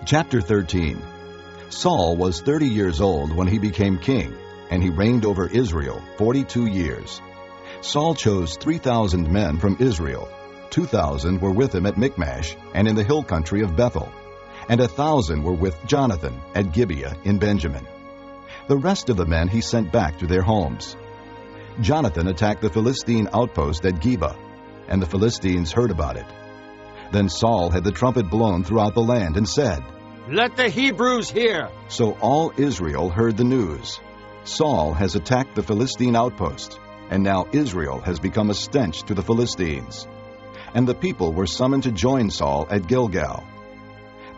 Chapter 13. Saul was 30 years old when he became king, and he reigned over Israel 42 years. Saul chose 3,000 men from Israel. 2,000 were with him at Michmash and in the hill country of Bethel, and 1,000 were with Jonathan at Gibeah in Benjamin. The rest of the men he sent back to their homes. Jonathan attacked the Philistine outpost at Geba, and the Philistines heard about it. Then Saul had the trumpet blown throughout the land and said, "Let the Hebrews hear!" So all Israel heard the news. Saul has attacked the Philistine outpost, and now Israel has become a stench to the Philistines. And the people were summoned to join Saul at Gilgal.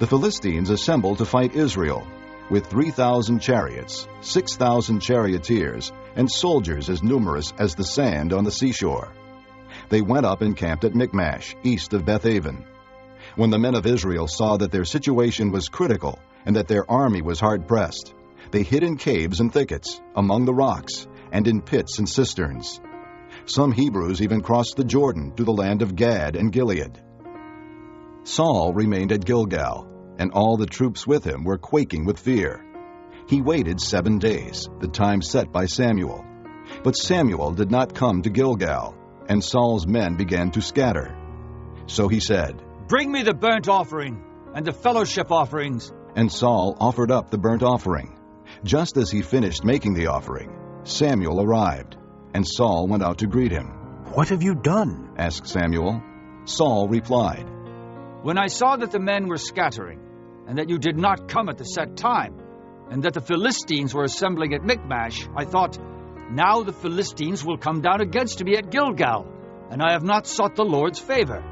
The Philistines assembled to fight Israel, with 3,000 chariots, 6,000 charioteers, and soldiers as numerous as the sand on the seashore. They went up and camped at Michmash, east of Bethaven. When the men of Israel saw that their situation was critical and that their army was hard-pressed, they hid in caves and thickets, among the rocks, and in pits and cisterns. Some Hebrews even crossed the Jordan to the land of Gad and Gilead. Saul remained at Gilgal, and all the troops with him were quaking with fear. He waited 7 days, the time set by Samuel. But Samuel did not come to Gilgal, and Saul's men began to scatter. So he said, "Bring me the burnt offering and the fellowship offerings." And Saul offered up the burnt offering. Just as he finished making the offering, Samuel arrived, and Saul went out to greet him. "What have you done?" asked Samuel. Saul replied, "When I saw that the men were scattering, and that you did not come at the set time, and that the Philistines were assembling at Michmash, I thought, now the Philistines will come down against me at Gilgal, and I have not sought the Lord's favor.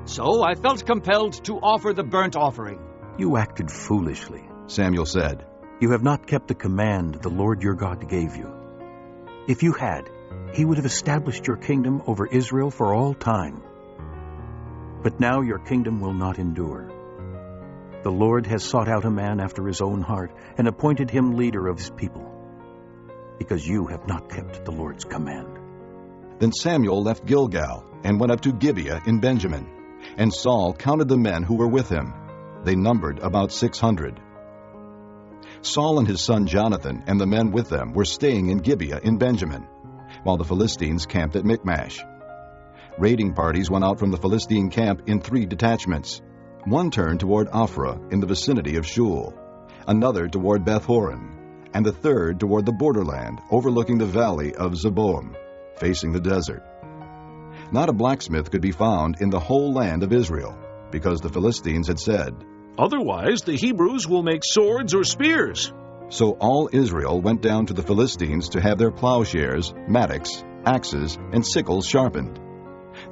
So I felt compelled to offer the burnt offering." "You acted foolishly," Samuel said. "You have not kept the command the Lord your God gave you. If you had, he would have established your kingdom over Israel for all time. But now your kingdom will not endure. The Lord has sought out a man after his own heart and appointed him leader of his people, because you have not kept the Lord's command." Then Samuel left Gilgal and went up to Gibeah in Benjamin, and Saul counted the men who were with him. They numbered about 600. Saul and his son Jonathan and the men with them were staying in Gibeah in Benjamin, while the Philistines camped at Michmash. Raiding parties went out from the Philistine camp in 3 detachments. One turned toward Ophrah in the vicinity of Shul, another toward Beth-horon, and the third toward the borderland overlooking the valley of Zeboim, facing the desert. Not a blacksmith could be found in the whole land of Israel, because the Philistines had said, "Otherwise the Hebrews will make swords or spears." So all Israel went down to the Philistines to have their plowshares, mattocks, axes, and sickles sharpened.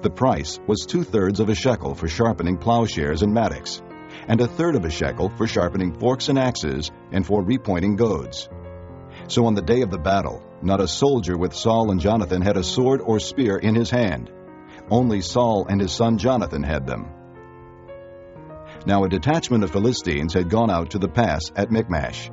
The price was 2/3 of a shekel for sharpening plowshares and mattocks, and 1/3 of a shekel for sharpening forks and axes and for repointing goads. So on the day of the battle, not a soldier with Saul and Jonathan had a sword or spear in his hand. Only Saul and his son Jonathan had them. Now a detachment of Philistines had gone out to the pass at Michmash.